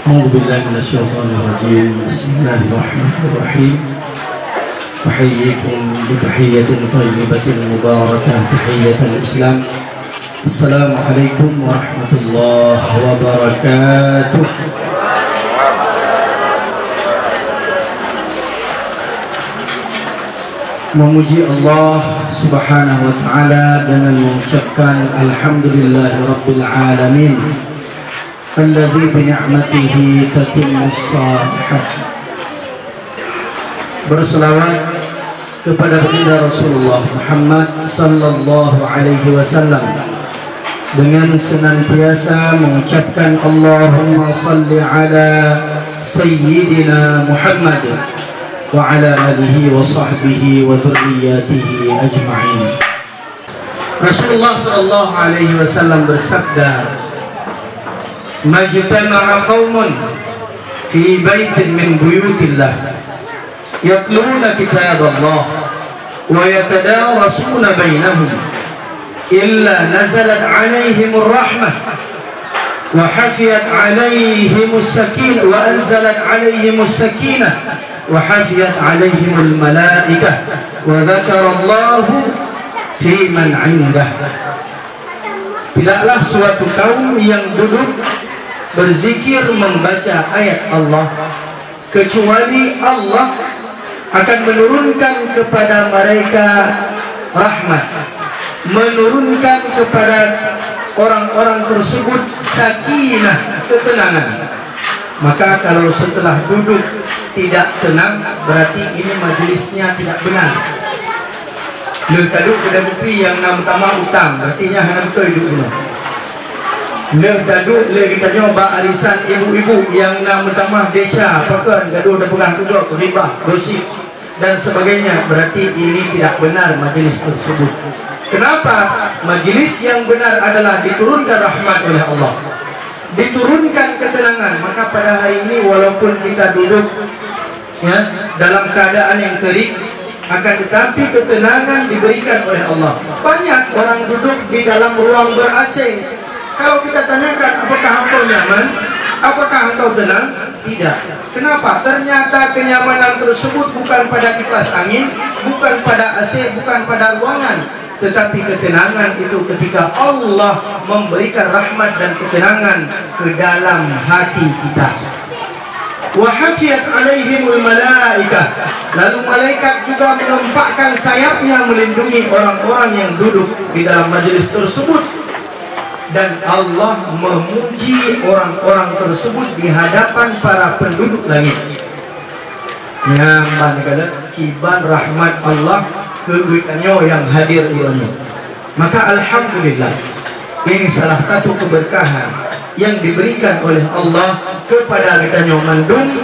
أعوذ بالله من الشيطان الرجيم. بسم الله الرحمن الرحيم. أحييكم بتحية طيبة مباركة، تحية الإسلام. السلام عليكم ورحمة الله وبركاته. Memuji Allah Subhanahu wa taala dengan mengucapkan alhamdulillahi rabbil alamin alladzi bi ni'matihi tatimmus shalihat. Berselawat kepada baginda Rasulullah Muhammad sallallahu alaihi wasallam dengan senantiasa mengucapkan Allahumma salli ala sayyidina Muhammad wa ala alihi wa sahbihi wa dhurriyyatihi ajma'in. Rasulullah sallallahu alaihi wasallam bersabda, "Majtama'a qaumun fi baitin min buyutillah yatluna kitaballah wa yatadarasuna bainahum illa nazalat 'alaihimur rahmah wa hafiyat 'alaihimus sakinah wa anzalat 'alaihimus sakinah wa hafiyat 'alaihimul malaikah wa dzakarallahu fi man 'indah." Tidaklah suatu kaum yang duduk berzikir membaca ayat Allah kecuali Allah akan menurunkan kepada mereka rahmat, menurunkan kepada orang-orang tersebut sakinah, ketenangan. Maka kalau setelah duduk tidak tenang, berarti ini majelisnya tidak benar. Le kaduk kada bupi yang nam tama utang, artinya hanam tu hidup benar. Le kaduk le kita nyoba arisan ibu-ibu yang nam tama desa, apakah gaduh dah pegang juga riba, gosip dan sebagainya, berarti ini tidak benar majelis tersebut. Kenapa? Majelis yang benar adalah diturunkan rahmat oleh Allah, diturunkan ketenangan. Maka pada hari ini walaupun kita duduk ya dalam keadaan yang terik, akan tetapi ketenangan diberikan oleh Allah. Banyak orang duduk di dalam ruang ber-AC. Kalau kita tanyakan, apakah engkau nyaman? Apakah engkau tenang? Tidak. Kenapa? Ternyata kenyamanan tersebut bukan pada kipas angin, bukan pada AC, bukan pada ruangan, tetapi ketenangan itu ketika Allah memberikan rahmat dan ketenangan ke dalam hati kita. Wa hafiyat 'alaihimul malaikah, lalu malaikat juga menempatkan sayapnya melindungi orang-orang yang duduk di dalam majelis tersebut, dan Allah memuji orang-orang tersebut di hadapan para penduduk langit. Yang manakala kiban rahmat Allah kebaikannya yang hadir di dunia. Maka alhamdulillah, ini salah satu keberkahan yang diberikan oleh Allah kepada kita Mandung.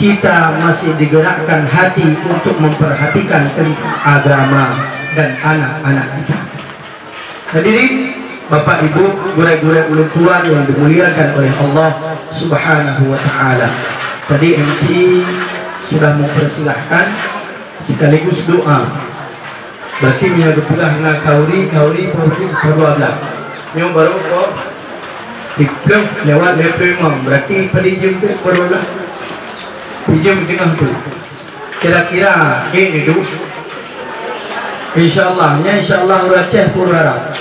Kita masih digerakkan hati untuk memperhatikan tentang agama dan anak-anak kita. Hadirin Bapak Ibu, guru-guru ulun tua yang dimuliakan oleh Allah Subhanahu wa taala. Tadi MC sudah mempersilahkan sekaligus doa. Berarti nya berpulang na kauri perbualah. Yang baru kok diplom lewat lepemang, berarti pada jam tu perbualah. Jam tengah tu. Kira-kira ini tu. Insyaallah-nya insyaallah Aceh Purwara.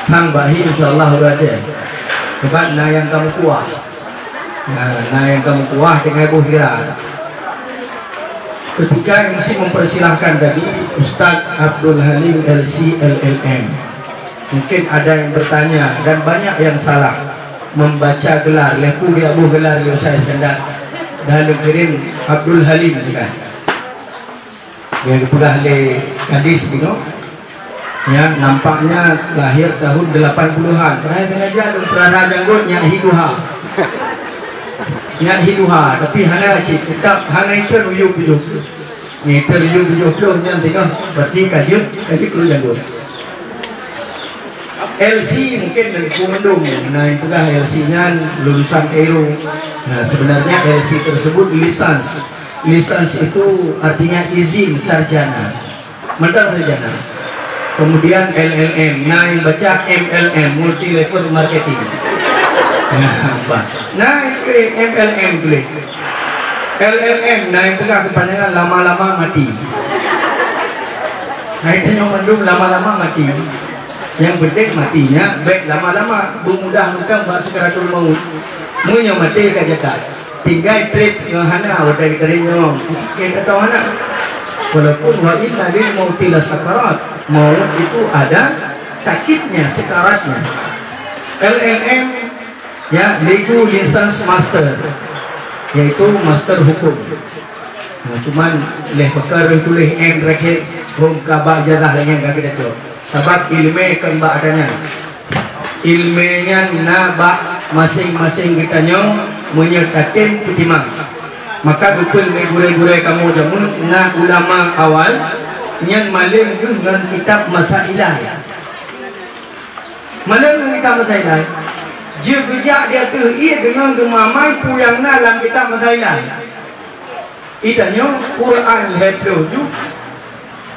Hang bahi insyaallah Aceh. Sebab na yang kamu kuah. Nah yang kamu kuah dengan Bu Hira. Ketika MC mempersilahkan tadi Ustaz Abdul Halim LC LLM, mungkin ada yang bertanya dan banyak yang salah membaca gelar. Leku dia Bu gelar yang saya sendat dan kirim Abdul Halim juga. Yang dipegang oleh gadis gitu. Ya, nampaknya lahir tahun 80-an. Saya mengajar kerana janggutnya hiduha. Ya hiduha, tapi hana cik tetap hana itu uyup-uyup. Ni teruyup-uyup nya tengah berarti kajut perlu janggut. LC mungkin dari Kumendung. Nah, itu dah LC-nya lulusan Aero. Nah, sebenarnya LC tersebut lisans. Lisans itu artinya izin sarjana. Mental sarjana. Kemudian LLM, nah yang baca MLM, multi level marketing. Nah, MLM boleh. LLM, nah yang pegang kepanjangan lama-lama mati. Nah itu yang mandum lama-lama mati. Yang penting matinya baik lama-lama bermudah-mudah buat sekaratul maut. Munya mati kajakan. Tinggal trip ngahana wadah terinya. Kita tahu anak. Walaupun wa inna lil mauti lasakarat. Maut itu ada sakitnya, sekaratnya. LLM ya, Legal License Master, yaitu master hukum. Nah, cuman leh bakar tulis M rakyat hum kabak jadah lagi enggak kita tu. Sebab ilmu kan bak adanya. Ilmunya nabak masing-masing kita nyong menyertakan kutimang. Maka betul gure-gure kamu jamun na ulama awal yang maling dengan kitab Masailah. Maling dengan kitab Masailah. Dia bijak dia tu ia dengan gemamai puyang dalam kitab Masailah. Itanya Quran hebdo ju,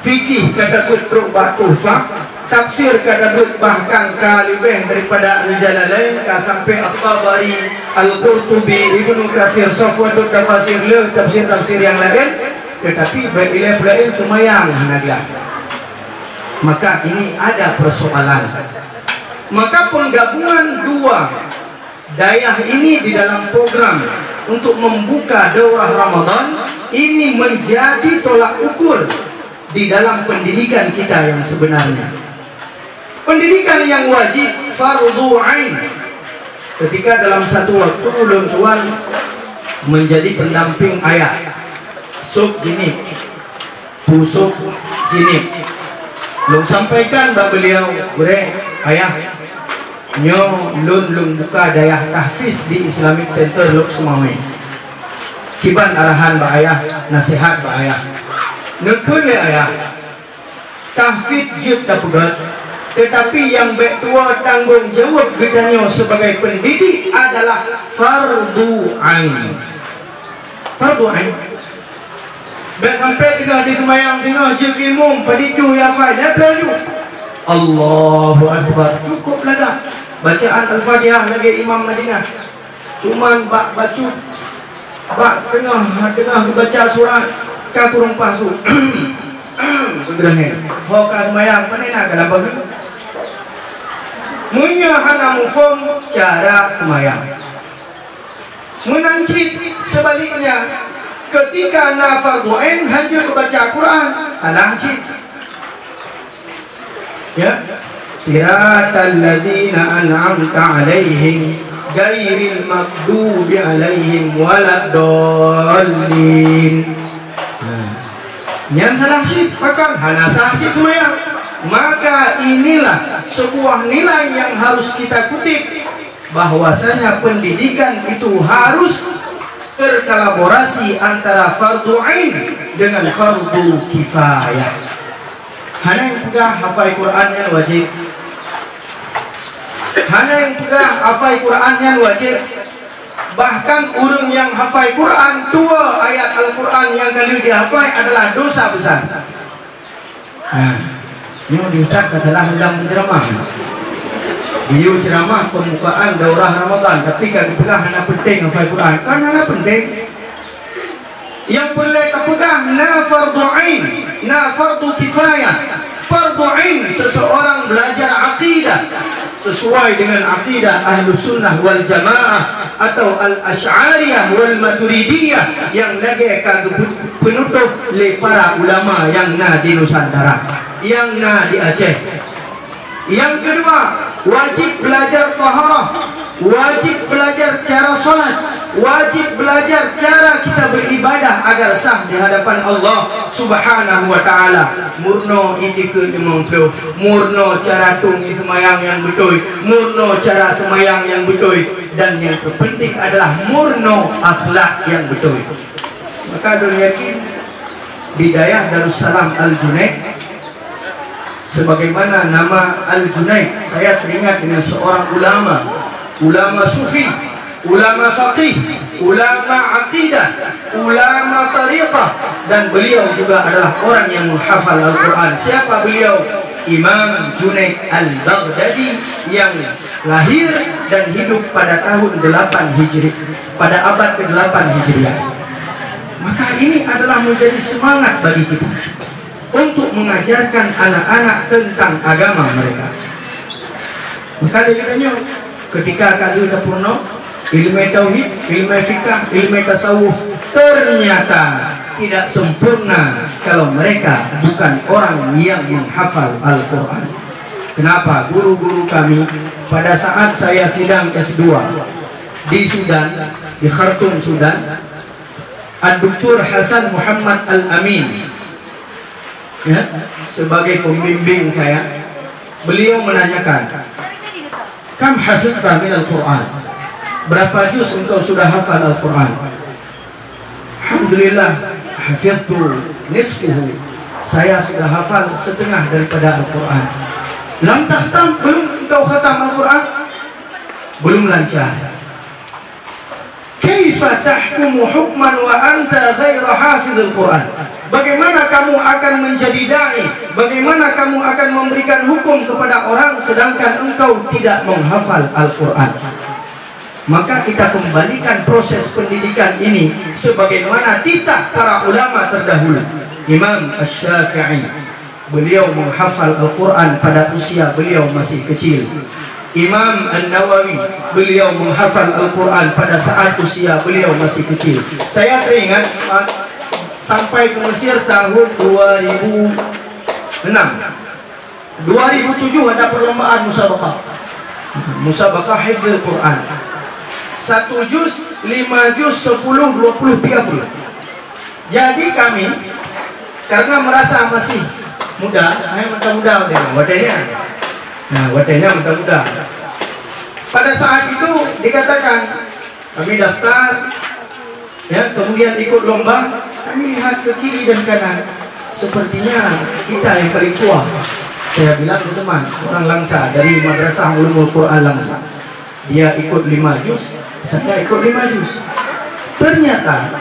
fikih kata kut batu fak, tafsir kata kut bahkan kalibeh daripada Al-Jalalain sampai At-Tabari, Al-Qurtubi, Ibnu Katsir, Safwatul Tafasir le tafsir-tafsir yang lain, tetapi baik lain semayang hanaglah. Maka ini ada persoalan. Maka penggabungan dua dayah ini di dalam program untuk membuka daurah Ramadan ini menjadi tolak ukur di dalam pendidikan kita yang sebenarnya. Pendidikan yang wajib fardhu ain. Ketika dalam satu waktu ulun tuan menjadi pendamping ayah sub jinib, pusuk jinib, belum sampaikan bah beliau bre ayah nyo lun buka dayah tahfiz di Islamic Center Lok Sumawe. Kiban arahan ba ayah, nasihat ba ayah. Nekun le ayah. Tahfiz jut dapat, tetapi yang betua tanggung jawab kita sebagai pendidik adalah fardhu ain. Fardhu ain. Baik sampai kita di semayang tino jekimum padiku ya fa ya pelaju. Allahu Akbar, cukup dah. Bacaan Al-Fatihah lagi Imam Madinah. Cuman bak bacu bak tengah baca surat ka kurung pasu. Begerang. Ho ka semayang panena ka labag. Munya hana mufong cara semayang. Munancit sebaliknya ketika na fardhu ain hanya baca Quran alancit. Ya, siratal ladzina an'amta 'alaihim ghairil maghdubi 'alaihim waladdallin. Yang salah sih pakar hana sahih semayang. Maka inilah sebuah nilai yang harus kita kutip, bahwasanya pendidikan itu harus terkolaborasi antara fardhu ain dengan fardhu kifayah. Hana yang pegang hafal Quran yang wajib. Hana yang pegang hafal Quran yang wajib. Bahkan orang yang hafal Quran, dua ayat Al-Quran yang kali dihafal adalah dosa besar. Nah, ini diucap adalah undang ceramah. Dia ceramah pembukaan daurah Ramadan, tapi kalau pegang hana penting hafal Quran, kan hana penting. Yang boleh pegang na fardhu ain, na fardhu kifayah. Fardhu ain seseorang belajar akidah sesuai dengan akidah Ahlus Sunnah wal Jamaah atau Al-Asy'ariyah wal Maturidiyah yang lagi penutup oleh para ulama yang na di Nusantara, yang na di Aceh. Yang kedua, wajib belajar taharah, wajib belajar cara solat, wajib belajar cara kita beribadah agar sah di hadapan Allah Subhanahu wa taala. Murno itikul imongklo, murno cara tungi semayang yang betul, murno cara semayang yang betul, dan yang terpenting adalah murno akhlak yang betul. Maka dunia yakin Bidayah Darussalam Al-Junaid, sebagaimana nama Al-Junaid, saya teringat dengan seorang ulama sufi, ulama faqih, ulama aqidah, ulama tariqah, dan beliau juga adalah orang yang menghafal Al-Quran. Siapa beliau? Imam Junaid Al-Baghdadi yang lahir dan hidup pada tahun 8 Hijri, pada abad ke-8 Hijriah. Maka ini adalah menjadi semangat bagi kita untuk mengajarkan anak-anak tentang agama mereka. Maka katanya ketika kali dah purna ilmu tauhid, ilmu fikah, ilmu tasawuf ternyata tidak sempurna kalau mereka bukan orang yang menghafal Al-Quran. Kenapa? Guru-guru kami pada saat saya sidang S2 di Sudan, di Khartoum, Sudan, Dr. Hasan Muhammad Al-Amin, ya, sebagai pembimbing saya, beliau menanyakan, "Kam hafidta min Al-Quran?" Berapa juz engkau sudah hafal Al-Quran? Alhamdulillah, hafidtu nisfihi. Saya sudah hafal setengah daripada Al-Quran. Lam tahtam, belum engkau khatam Al-Quran? Belum lancar. Kaifa tahkumu hukman wa anta ghaira hafidhil Quran? Bagaimana kamu akan menjadi dai? Bagaimana kamu akan memberikan hukum kepada orang sedangkan engkau tidak menghafal Al-Quran? Maka kita kembalikan proses pendidikan ini sebagaimana titah para ulama terdahulu. Imam Asy-Syafi'i, beliau menghafal Al-Quran pada usia beliau masih kecil. Imam An-Nawawi, beliau menghafal Al-Quran pada saat usia beliau masih kecil. Saya teringat sampai ke Mesir tahun 2006. 2007 ada perlombaan musabaqah. Musabaqah hifdzul Quran. 1 juz, 5 juz, 10, 20, 30. Jadi kami karena merasa masih muda, muda-muda wadahnya. Nah, wadahnya muda-muda. Pada saat itu dikatakan kami daftar, ya, kemudian ikut lomba. Kami lihat ke kiri dan kanan, sepertinya kita yang paling tua. Saya bilang ke teman, orang Langsa dari Madrasah Ulumul Quran Langsa, dia ikut 5 juz, saya ikut 5 juz. Ternyata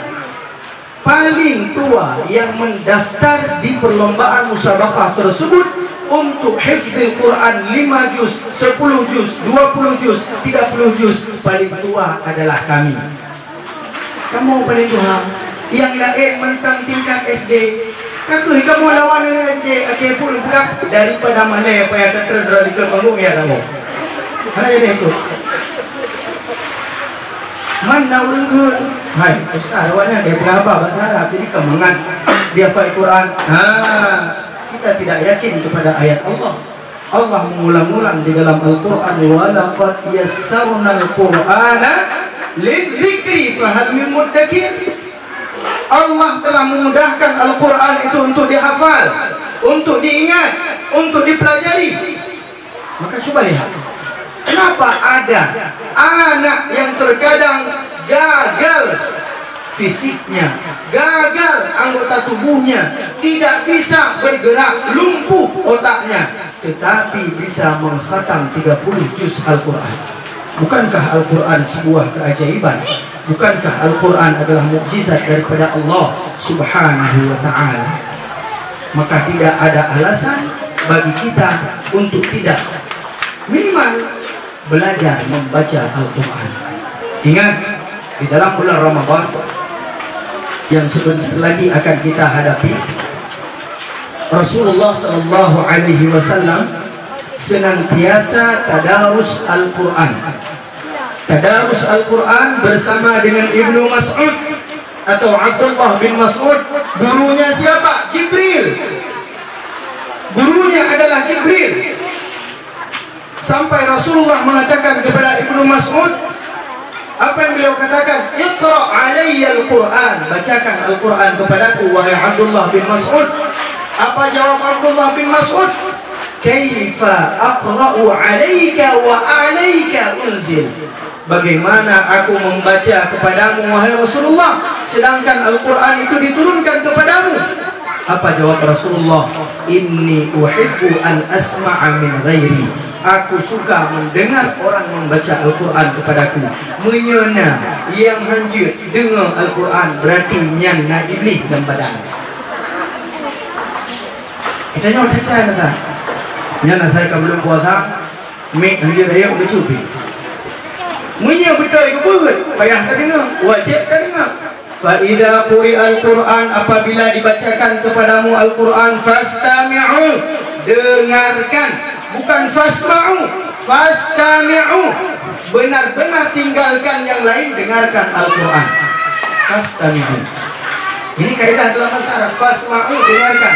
paling tua yang mendaftar di perlombaan musabaqah tersebut untuk hifdzul Quran 5 juz, 10 juz, 20 juz, 30 juz, paling tua adalah kami. Kamu paling tua. Yang lain mentang tingkat SD. Kamu lawan SD, pun bukan daripada mana yang payah terderah di panggung ya kamu. Mana jadi itu? Mana orang ke? Hai, ustaz awalnya dia berapa bahasa Arab, jadi kemangan dia hafal Quran. Kita tidak yakin kepada ayat Allah. Allah mengulang-ulang di dalam Al-Quran, wa laqad yassarna al-Qur'ana lidzikri fahal min muddakir. Allah telah memudahkan Al-Quran itu untuk dihafal, untuk diingat, untuk dipelajari. Maka coba lihat, kenapa ada anak yang terkadang gagal fisiknya, gagal anggota tubuhnya, tidak bisa bergerak, lumpuh otaknya, tetapi bisa mengkhatam 30 juz Al-Quran. Bukankah Al-Quran sebuah keajaiban? Bukankah Al-Quran adalah mukjizat daripada Allah Subhanahu wa ta'ala? Maka tidak ada alasan bagi kita untuk tidak minimal belajar membaca Al-Quran. Ingat, di dalam bulan Ramadan yang sebentar lagi akan kita hadapi, Rasulullah SAW senantiasa tadarus Al-Quran. Tadarus Al-Quran bersama dengan Ibnu Mas'ud atau Abdullah bin Mas'ud. Gurunya siapa? Jibril. Gurunya adalah Jibril. Sampai Rasulullah mengatakan kepada Ibnu Mas'ud, apa yang beliau katakan? Iqra' alayya Al-Quran. Bacakan Al-Quran kepadaku, wahai Abdullah bin Mas'ud. Apa jawab Abdullah bin Mas'ud? Kaifa aqra'u alayka wa alayka unzil. Bagaimana aku membaca kepadamu wahai Rasulullah sedangkan Al-Quran itu diturunkan kepadamu? Apa jawab Rasulullah? Inni uhibbu an asma'a min ghairi. Aku suka mendengar orang membaca Al-Quran kepadaku. Menyena yang hanjut dengar Al-Quran berarti nyan na iblis dan badan. Kita nyawa kata nyan saya belum puasa. Mek dia raya udah cubi. Munya betul ke purut? Payah tak dengar, wajib tak dengar. Fa idza quri'al Qur'an, apabila dibacakan kepadamu Al-Qur'an, fastami'u, dengarkan, bukan fasma'u, fastami'u, benar-benar tinggalkan yang lain, dengarkan Al-Qur'an. Fastami'u, ini kaidah dalam bahasa Arab. Fasma'u, dengarkan,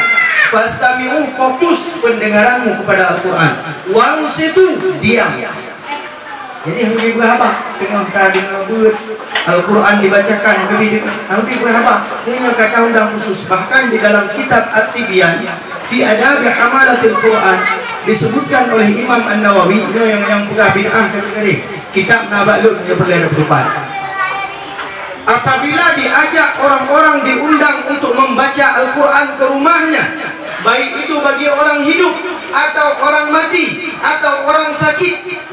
fastami'u, fokus pendengaranmu kepada Al-Qur'an, wansitu, diam. Jadi habis berapa? Tengah dengar Al-Quran dibacakan, habis berapa? Ini kata undang khusus. Bahkan di dalam kitab At-Tibyan fi Adab Hamalatil Quran disebutkan oleh Imam An-Nawawi, yang bukan bid'ah kali-kali. Kitab Nabalut yang berleda berdepan. Apabila diajak orang-orang diundang untuk membaca Al-Quran ke rumahnya, baik itu bagi orang hidup atau orang mati atau orang sakit,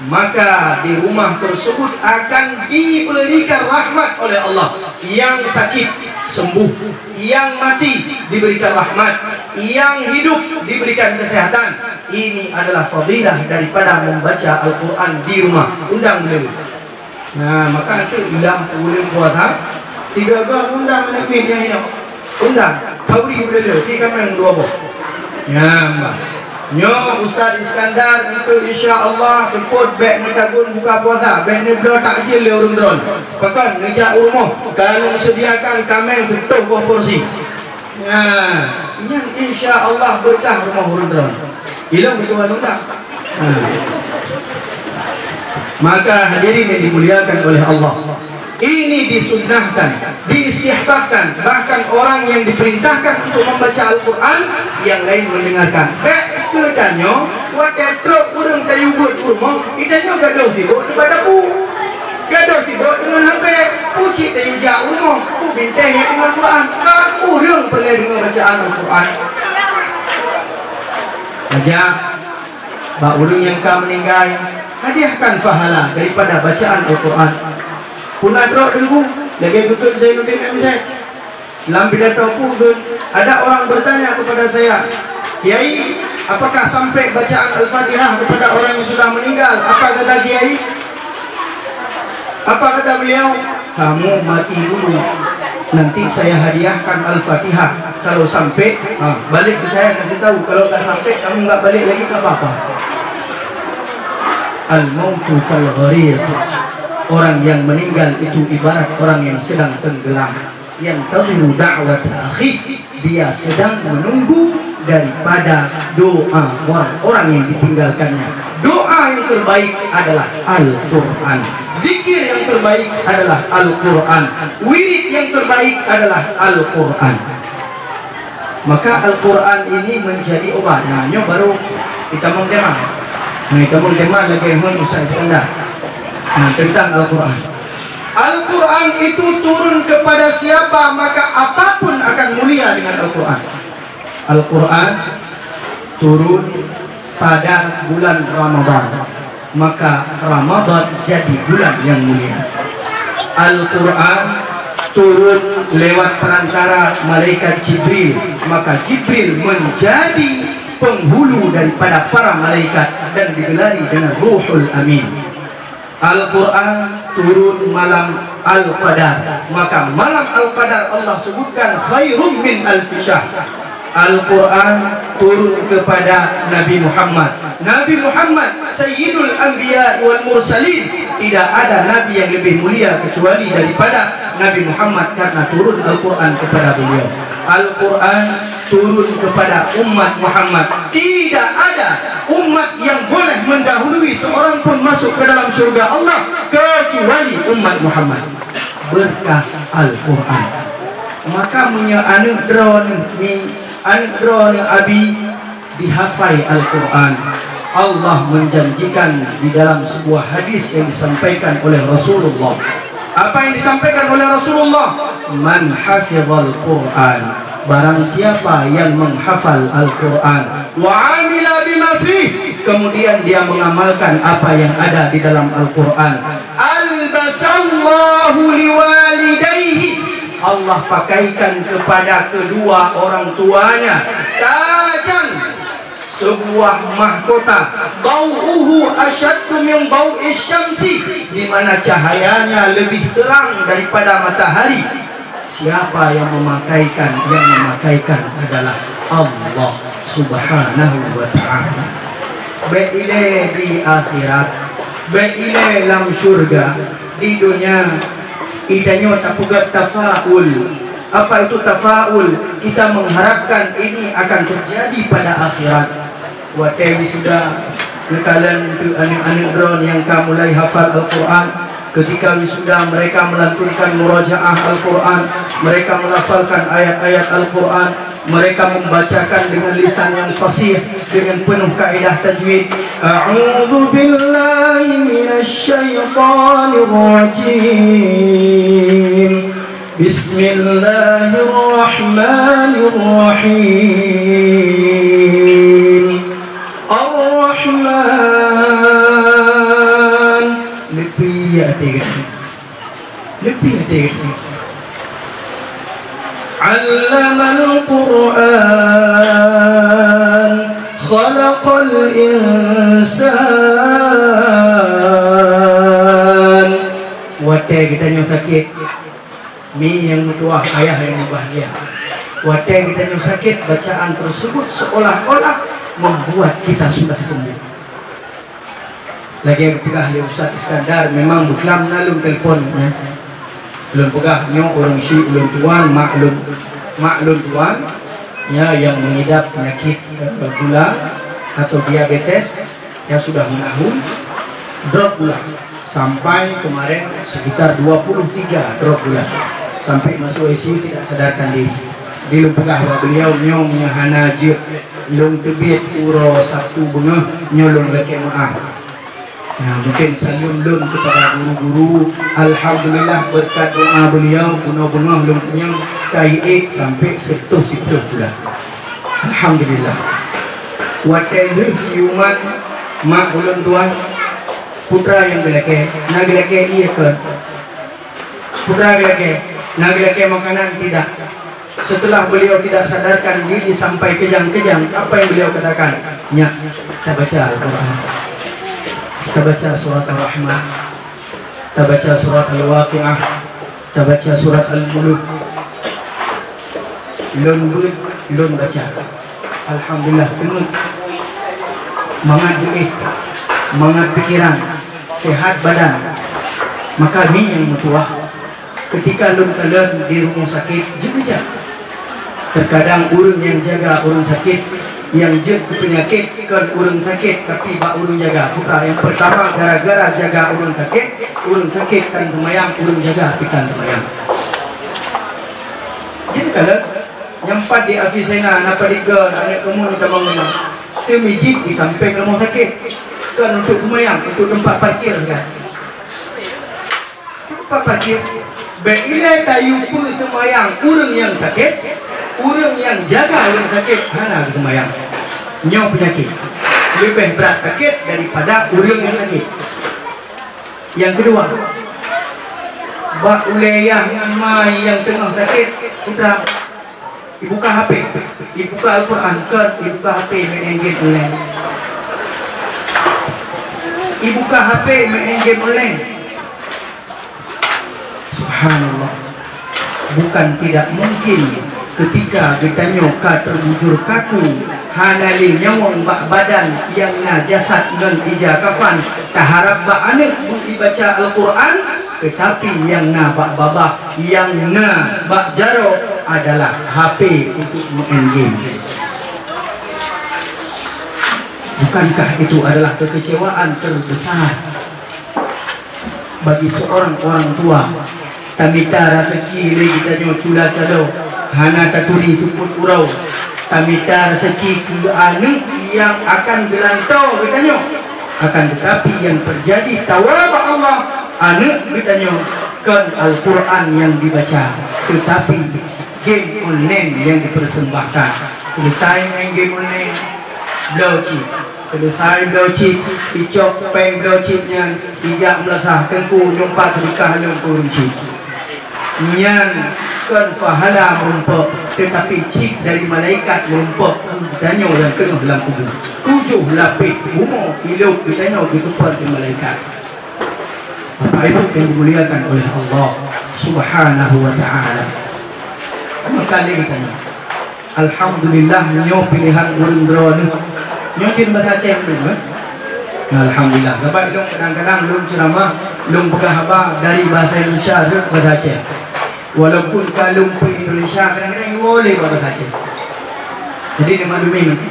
maka di rumah tersebut akan diberikan rahmat oleh Allah. Yang sakit sembuh, yang mati diberikan rahmat, yang hidup diberikan kesehatan. Ini adalah fadilah daripada membaca Al-Quran di rumah. Undang beliau. Nah, maka itu bilang boleh buat tiga gak undang anak media ini. Undang kauri beliau, tiga yang dua boh. Ya, mbak. Nyo Ustaz Iskandar itu insya-Allah temput beg metagun buka puasa. Beg ni bro takjil le urung dron. Bahkan ngejak rumah kalau sediakan kameng betul buah porsi. Nah, ini insya-Allah berkah rumah urung dron. Hilang betul undang. Maka hadirin yang dimuliakan oleh Allah, ini disunnahkan, diistihbabkan, bahkan orang yang diperintahkan untuk membaca Al-Quran, yang lain mendengarkan. Baik kedanyo, wadah truk urung kayu buat rumah, idanyo gaduh tiba depan dapur, gaduh tiba dengan HP, pucik kayu jak rumah, pu bintang yang dengan Quran, urung perlu dengan bacaan Al-Quran. Ajak, bak urung yang kau meninggal, hadiahkan pahala daripada bacaan Al-Quran. Punah drop dulu, lagi betul saya nutin saya. Dalam pidato pun ada orang bertanya kepada saya, Kiai, apakah sampai bacaan Al-Fatihah kepada orang yang sudah meninggal? Apa kata Kiai? Apa kata beliau? Kamu mati dulu, nanti saya hadiahkan Al-Fatihah. Kalau sampai, balik ke saya kasih tahu. Kalau tak sampai, kamu nggak balik lagi ke apa-apa. Al-mautu kal-gharib. Orang yang meninggal itu ibarat orang yang sedang tenggelam, yang tadhiru da'wat akhi, dia sedang menunggu daripada doa orang-orang yang ditinggalkannya. Doa yang terbaik adalah Al-Quran, zikir yang terbaik adalah Al-Quran, wirid yang terbaik adalah Al-Quran. Maka Al-Quran ini menjadi obat. Nah, baru kita mengdemang. Kita mengdemang lagi yang Ustaz Iskandar. Tentang Al-Quran. Al-Quran itu turun kepada siapa, maka apapun akan mulia dengan Al-Quran. Al-Quran turun pada bulan Ramadan, maka Ramadan jadi bulan yang mulia. Al-Quran turun lewat perantara malaikat Jibril, maka Jibril menjadi penghulu daripada para malaikat dan digelari dengan Ruhul Amin. Al-Quran turun malam Al-Qadar, maka malam Al-Qadar Allah sebutkan khairum min alfi syahr. Al-Quran turun kepada Nabi Muhammad. Nabi Muhammad Sayyidul Anbiya wal Mursalin. Tidak ada Nabi yang lebih mulia kecuali daripada Nabi Muhammad, karena turun Al-Quran kepada beliau. Al-Quran turun kepada umat Muhammad. Tidak ada umat yang boleh mendahului seorang pun masuk ke dalam surga Allah kecuali umat Muhammad. Berkah Al-Quran. Maka punya anak drone abi dihafai Al-Quran. Allah menjanjikan di dalam sebuah hadis yang disampaikan oleh Rasulullah. Apa yang disampaikan oleh Rasulullah? Man hafizal Quran, barang siapa yang menghafal Al-Quran, wa amila bima fih, kemudian dia mengamalkan apa yang ada di dalam Al-Quran, albasallahu liwalidayhi, Allah pakaikan kepada kedua orang tuanya tajan, sebuah mahkota bau'uhu asyaddu min bau'is syamsi, di mana cahayanya lebih terang daripada matahari. Siapa yang memakaikan? Yang memakaikan adalah Allah Subhanahu wa ta'ala. Be'ile di akhirat, be'ile lam syurga. Di dunia idanyo tapugat tafaul. Apa itu tafaul? Kita mengharapkan ini akan terjadi pada akhirat. Watewi sudah nekalan ke anak-anak drone yang mulai hafal Al-Quran. Ketika wisuda mereka melantunkan murajaah Al-Quran, mereka melafalkan ayat-ayat Al-Quran, mereka membacakan dengan lisan yang fasih, dengan penuh kaedah tajwid. A'udzu billahi minasy syaithanir rajim. Bismillahirrahmanirrahim. Ar-Rahman. Lebih hati. Allamal Qur'an, khalaqal insan. Watai kita yang sakit, mi yang tua, ayah yang bahagia. Watai kita yang sakit, bacaan tersebut seolah-olah membuat kita sudah sembuh. Lagi yang ketiga, ya Ustaz Iskandar memang buklam nalung teleponnya. Belum pegah nyo orang isi ulun tuan maklum tuan ya, yang mengidap penyakit gula atau diabetes yang sudah menahun, drop gula sampai kemarin sekitar 23 drop gula sampai masuk ICU, tidak sadarkan diri. Di lumpugah beliau nyo menyahana je lung tebit uro Sabtu bunga nyolong leke maaf. Nah, mungkin salam lun kepada guru-guru. Alhamdulillah berkat doa beliau bunga-bunga lun punya KIA sampai setuh pula. Alhamdulillah. Watai siuman mak ulun tuan putra yang belake, nagelake iya ke putra belake, nagelake makanan tidak. Setelah beliau tidak sadarkan diri sampai kejang-kejang, apa yang beliau katakan? Nyak, kita baca Al-Quran, kita baca surat Al-Rahman, kita baca surat Al-Waqi'ah, kita baca surat Al-Muluk. Lun baca. Alhamdulillah, dengar mangat duit, mangat pikiran, sehat badan. Maka ni yang mutuah ketika lun kalian di rumah sakit juga. Terkadang urang yang jaga orang sakit, yang jeg penyakit kan urang sakit, tapi bak urang jaga. Putra yang pertama gara-gara jaga urang sakit kan temayang, urang jaga pikan temayang. Jadi kalau yang empat di afisena napa diga anak kamu kita bangun semijit ditampai ke rumah sakit kan untuk temayang, untuk tempat parkir kan. Tempat parkir beila tayupu temayang urang yang sakit, urang yang jaga urang sakit hana temayang. Nyaw penyakit lebih berat sakit daripada urang yang sakit. Yang kedua, bak ulayah mai yang tengah sakit sudah dibuka HP, dibuka Al-Quran ke, dibuka HP main game online, dibuka HP main game online. Subhanallah, bukan tidak mungkin ketika ditanya ka terbujur kaku hanali nyawang bak badan yang na jasad dan ija kafan kaharap bak anak dibaca Al-Quran, tetapi yang na bak babah, yang na bak jaro adalah HP untuk main game. Bukankah itu adalah kekecewaan terbesar bagi seorang orang tua? Tamita rezeki lagi tanya cula calo hana taturi tuput urau. Tamita rezeki ke anak yang akan gelantau katanya. Akan tetapi yang terjadi tawabak Allah, anak katanya kan Al-Quran yang dibaca, tetapi game online yang dipersembahkan. Selesai main game online, blow chip. Selesai blow chip, icok peng blow chipnya, tidak melasah tengku nyumpat berkah nyumpur chip. Yang kan fahala merumpok, tetapi cik dari malaikat merumpok ditanya yang tengah dalam kubur. 7 lapis umur hidup ditanya di tempat di malaikat. Bapak Ibu yang dimuliakan oleh Allah Subhanahu wa ta'ala. Maka dia ditanya, alhamdulillah nyo pilihan urang bro ni. Nyo kin bahasa Aceh tu kan? Alhamdulillah. Sebab dong kadang-kadang belum ceramah, belum pegang apa dari bahasa Indonesia tu bahasa Aceh. Walaupun kalau pergi Indonesia kadang-kadang boleh bahasa Aceh. Jadi dia maklumi nanti.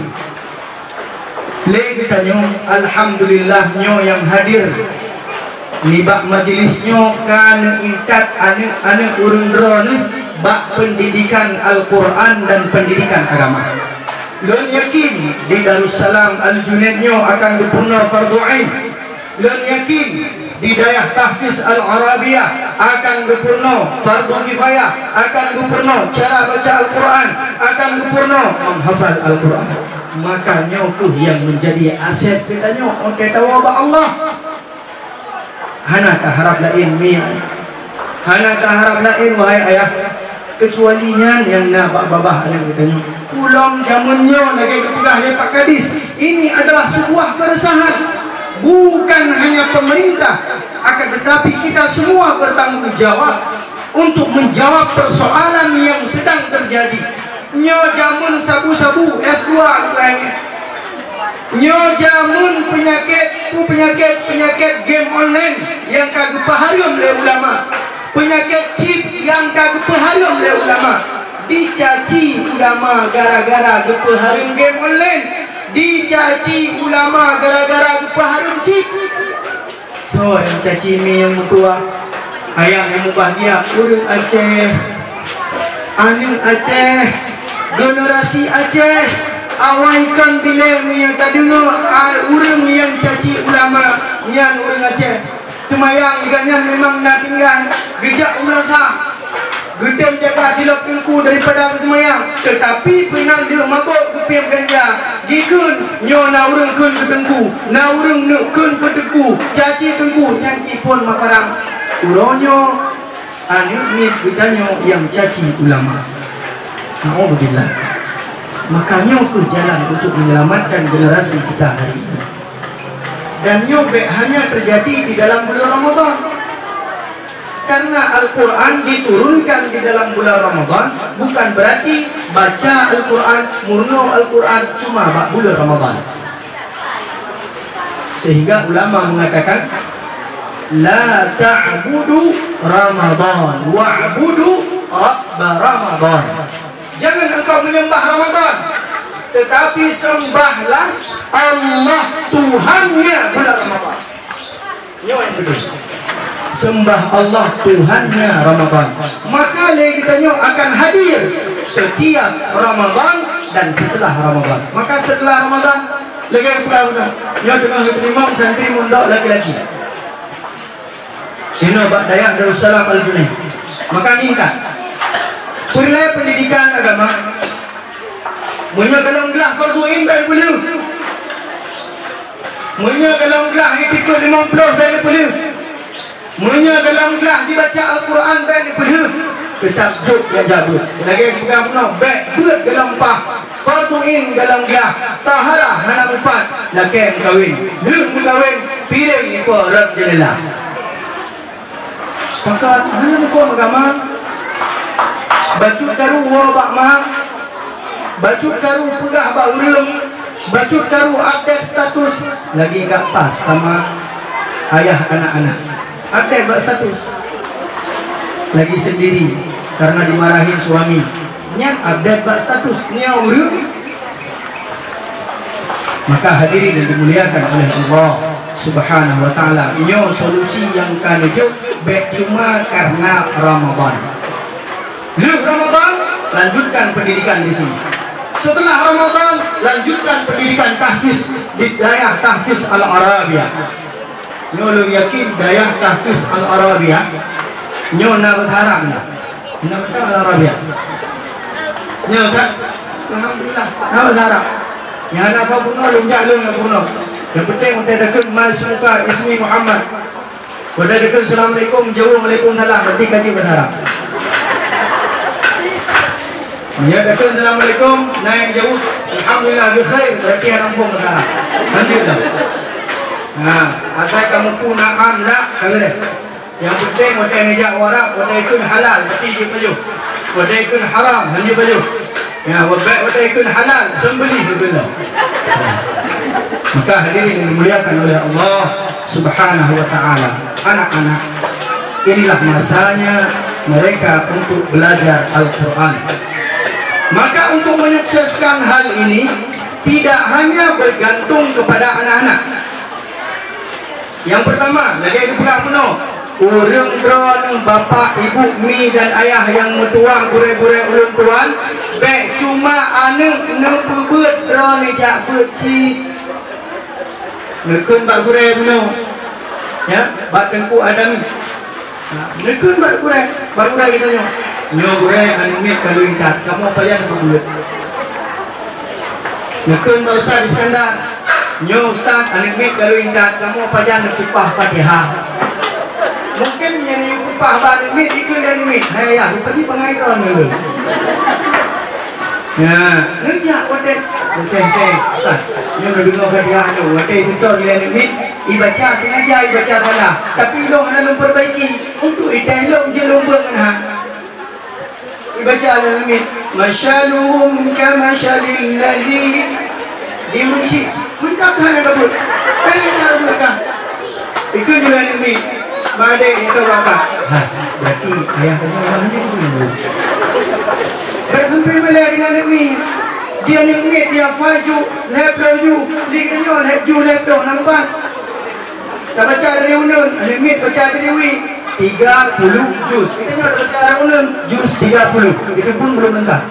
Lagi tanya, alhamdulillah nyo yang hadir ni bak majlisnya kan intat anak urang drone bak pendidikan Al-Quran dan pendidikan agama. Lon yakin di Darussalam Al-Junaidnya akan berpurna fardu ain. Lon yakin di daerah tahfiz Al-Arabiyah akan berpurna fardu kifayah, akan berpurna cara baca Al-Quran, akan berpurna menghafal Al-Quran. Makanya ku yang menjadi aset kita nyo okey tahu Allah. Hana tak harap lain mi. Hana tak harap lain wahai ayah. Kecualinya yang nak babah anak kita nyo. Pulang zamannya lagi kepedah Pak Kadis. Ini adalah sebuah keresahan. Bukan hanya pemerintah, akan tetapi kita semua bertanggungjawab untuk menjawab persoalan yang sedang terjadi. Nyo jamun sabu-sabu S2 nyo jamun penyakit game online yang kagak paharum oleh ulama, penyakit chip yang kagak paharum oleh ulama, dicaci ulama gara-gara gepaharum game online, dicaci ulama gara-gara gepaharum chip. So yang caci mi yang tua, ayah yang bahagia, urang Aceh, anak Aceh, generasi Aceh, awaikan bila yang tak dengar urang yang caci ulama yang urang Aceh. Semayang ikannya memang nak tinggal gejak umrah, gedeng jaga silap pilku daripada semayang. Tetapi penal dia mabuk kepiam ganja, gikun nyo na urang kun ketengku, na urang nuk kun keteku, caci tengku yang kipun maparang. Uronyo anu ni gedanyo yang caci ulama. Alhamdulillah. Makanya ke jalan untuk menyelamatkan generasi kita hari ini. Dan nyobek hanya terjadi di dalam bulan Ramadan. Karena Al-Quran diturunkan di dalam bulan Ramadan, bukan berarti baca Al-Quran, murno Al-Quran cuma bulan Ramadan. Sehingga ulama mengatakan, la ta'budu Ramadan wa'budu Rabba Ramadan. Jangan engkau menyembah Ramadan, tetapi sembahlah Allah Tuhannya bulan Ramadan. Ini yang betul. Sembah Allah Tuhannya Ramadan. Maka lagi kitanya akan hadir setiap Ramadan dan setelah Ramadan. Maka setelah Ramadan lagi pulang-pulang. Ya dengan imam santri mondok laki-laki. Ini bak dayak Darussalam Al-Junaid. Maka minta perlai pendidikan agama. Munya kalau gelah fardu ain baik boleh. Munya kalau gelah etika 50 baik boleh. Munya kalau gelah dibaca Al-Quran baik boleh. Tetap juk yang jabut. Lagi pegang penuh baik buat dalam pah. Fardu ain kalau gelah taharah hana 4 laki kahwin. Lek kahwin piring ni ko rab jendela. Maka hana form agama. Bacut karu wabak mah, bacut karu pegah bak urang, bacut karu update status lagi gak pas sama ayah anak-anak. Update bak status lagi sendiri karena dimarahin suami. Nyak update bak status nya urang. Maka hadirin yang dimuliakan oleh Allah Subhanahu wa taala, nyo solusi yang kan juk baik cuma karena Ramadan. Lek Ramadan, lanjutkan pendidikan di sini. Setelah Ramadan, lanjutkan pendidikan tahfiz di daerah tahfiz Al-Arabiyah. Nyo yakin daerah tahfiz Al-Arabiyah, nyo nak berharap nak betul Al-Arabiyah. Nyo sah, alhamdulillah, nak berharap. Yang ada apa pun lu jalung nak pun. Yang penting kita dekat mas muka ismi Muhammad. Kita dekat assalamualaikum, jauh waalaikumsalam, berarti kaji berharap. Menyatakan Assalamualaikum, naik jauh, Alhamdulillah bikhair, berarti rampung masalah. Alhamdulillah. Asal kamu pun na'am lah, kata dia. Yang penting wadah nejak warak, wadah ikun halal, mesti je baju. Wadah ikun haram, hanya baju. Wadah ikun halal, sembelih berbenda. Maka hadirin dimuliakan oleh Allah Subhanahu wa ta'ala. Anak-anak, inilah masanya mereka untuk belajar Al-Quran. Maka untuk menyukseskan hal ini tidak hanya bergantung kepada anak-anak. Yang pertama, lagi itu pula penuh. Urang drone bapa, ibu, mi dan ayah yang metuang gure-gure ulun tuan, baik cuma anak nepebut drone jak beci. Nekun bak gure penuh. Ya, bak tengku Adam. Nekun bak gure kita nyo. Nyo gure animit kalau ingkat, kamu apa yang berbuat? Nekun bak Ustaz Iskandar. Nyo Ustaz animit kalau ingkat, kamu apa yang nakipah Fatihah? Mungkin yang nakipah bak animit ikut animit. Hai ya, tadi pengairan dulu. Ya, ngejak wadah. Ceng-ceng Ustaz, nyo nak dengar Fatihah tu. Wadah tutor dia animit. Ibaca sengaja, ibaca salah. Tapi long ada lom perbaiki. Untuk itu long je lomba dengan ibaca al-limit. Masyaluhum kamashalil ladhi dimungsi. Mentap hana kabut. Kena berkah. Ikut juga limit. Badai itu apa? Berarti ayah kata bahasa dulu. Bersampai melihat dengan limit. Dia limit, dia faju, leplo ju, liknyo, lepju, leplo, nampak? Tak baca dari unun, limit baca dari wi 30 juz. Kita nak baca dari unun juz 30. Itu pun belum lengkap.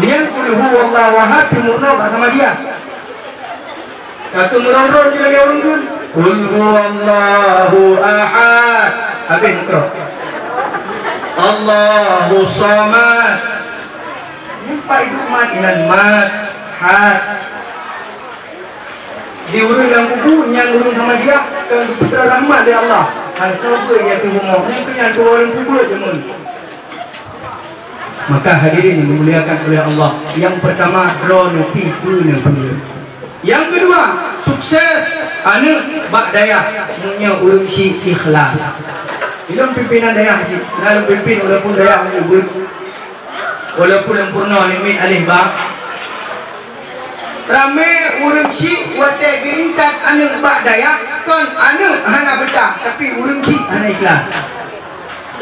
Nian qul huwallahu ahad murno sama dia. Kata meron-ron dia lagi orang tu. Qul huwallahu ahad. Habis ikra. Allahu samad. Nampak hidup mat dengan mat had. Di urung yang kubu, yang urung sama dia, kan putra rahmat dari Allah. Hal sabar yang terhumor, mungkin yang dua orang kubu jemun. Maka hadirin dimuliakan oleh Allah. Yang pertama, drone pipu. Yang kedua, sukses anak bak daya punya urung si ikhlas. Bila pimpinan daya si, dalam pimpin walaupun daya menyebut, walaupun sempurna limit alih bak. Ramai urang si watak gerintak anak bak daya kan anak hana baca tapi urang si hana ikhlas.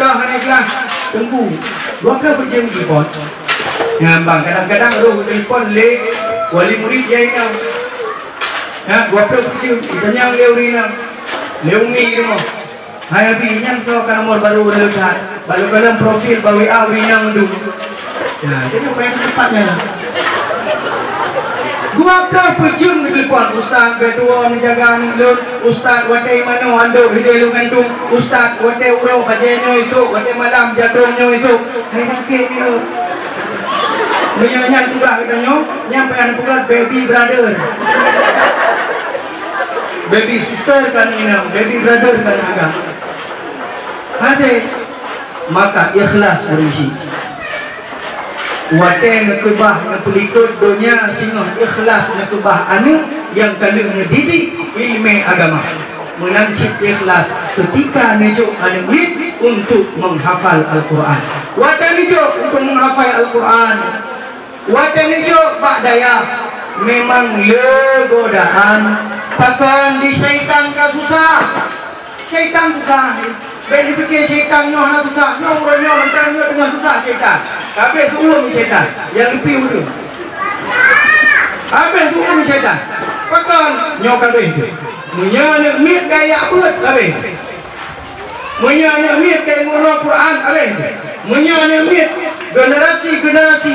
Dah hana ikhlas tunggu 12 jam telefon. Ngambang kadang-kadang roh telefon le wali murid dia inang. Ya 12 jam ditanya le urina. Le umi rumah. Hai abi nyang to kan nomor baru le chat. Baru dalam profil bawa WA urina ndu. Ya jadi apa yang tepatnya lah. 12 jam di telepon Ustaz kedua menjaga nilun Ustaz watai mano ando hidai lungantung Ustaz watai urau bajenyo itu watai malam jadronyo itu hai rakit itu menyanyang tulah katanya nyampe anak pulang baby brother baby sister kan ini baby brother kan agak hasil maka ikhlas berisi wadah nakubah napelikut dunia singoh ikhlas nakubah anu yang kalau ngedidik ilmu agama menancip ikhlas ketika nejo anuit untuk menghafal Al-Quran wadah nejo untuk menghafal Al-Quran wadah nejo bak daya memang legodaan pakan di syaitan ka susah syaitan susah baik dipikir syaitan nyoh nak susah nyoh nyoh dengan susah syaitan habis turun syaitan yang lebih dulu habis turun syaitan pakan nyokal itu menyana mit gaya buat habis menyana mit gaya ngurau Quran habis menyana mit generasi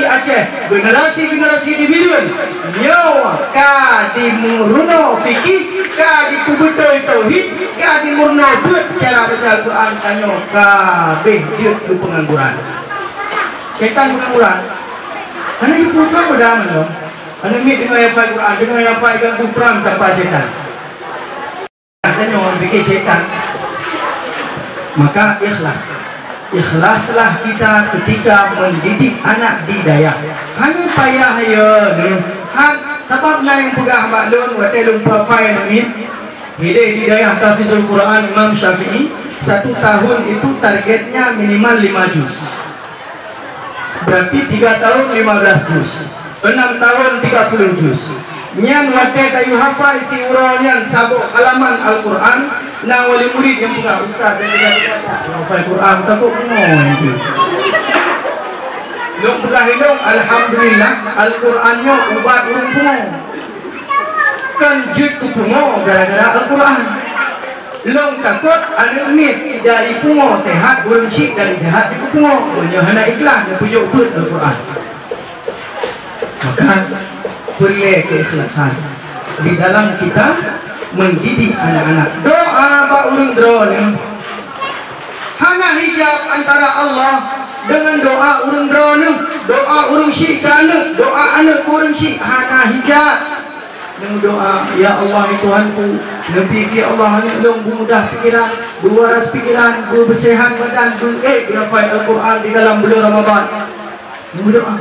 Aceh generasi di Bidun nyawa ka di murno fikih ka di kubutoi tauhid ka di murno buat cara baca Quran kanyo ka bejut ke pengangguran syaitan pengangguran mana di pusat berdaman dong mana mit dengan yang faham Quran dengan yang faham ganggu perang tanpa syaitan dan orang fikir syaitan maka ikhlas ikhlaslah kita ketika mendidik anak di daya. Hanya payah ya ni. Sebab yang pegah maklum watelung profile ni. Hidayah di daya tahfizul Quran Imam Syafi'i 1 tahun itu targetnya minimal 5 juz. Berarti 3 tahun 15 juz. 6 tahun 30 juz. Nyan wate kayu hafal si uronyan sabuk halaman Al-Quran na wali murid yang buka ustaz dan dia hafal Quran takut ngono. Long buka hilong alhamdulillah Al-Qurannya ubat urung pungo. Kan jut ku pungo gara-gara Al-Quran. Long takut anu mit dari pungo sehat urung syik dari sehat di pungo. Menyohana ikhlas pujuk beut Al-Quran. Maka perlu keikhlasan di dalam kita mendidik anak-anak. Doa ba urang drone hana hijab antara Allah dengan doa urang drone, doa urang syik kana, doa anak urang syik hana hijab. Dengan doa ya Allah Tuhanku, nabi ki Allah ni long mudah pikiran, waras pikiran, bersehat badan, hafal Al-Quran di dalam bulan Ramadan. Doa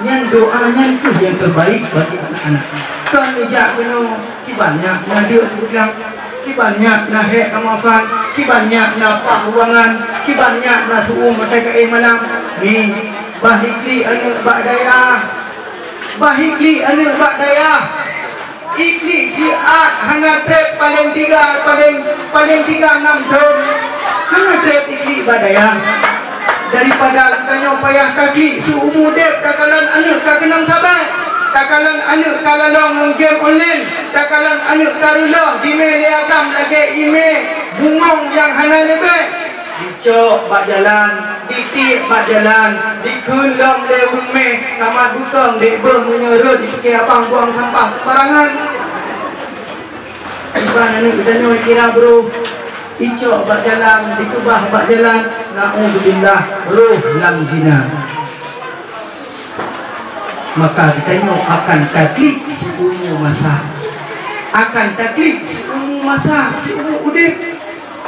yang doanya itu yang terbaik bagi anak-anak. Kan ejak kena kibanyak na dia bilang kibanyak na hek kamafan, kibanyak na pahuangan, kibanyak na suum mata ke malam. Ni bahikli anu bak daya. Bahikli anu bak daya. Ikli jiat hanya trep paling 3 6 tahun. Hanya trep ikli bak daya. Daripada tanya payah kaki seumur dep takalan anak tak kenang sabar, takalan anak kalalong game online, takalan anak karulah email liakam lagi email bungong yang hana lebih dicok bak jalan, ditik bak jalan, dikulong le rumah kamar bukang dek ber menyerut dipakai abang buang sampah sembarangan. Iban anak udah kira bro icok bak jalan, dikubah bak jalan, na'udzubillah roh lam zina. Maka ditanya akan taklid seumur masa, akan taklid seumur masa, seumur udip.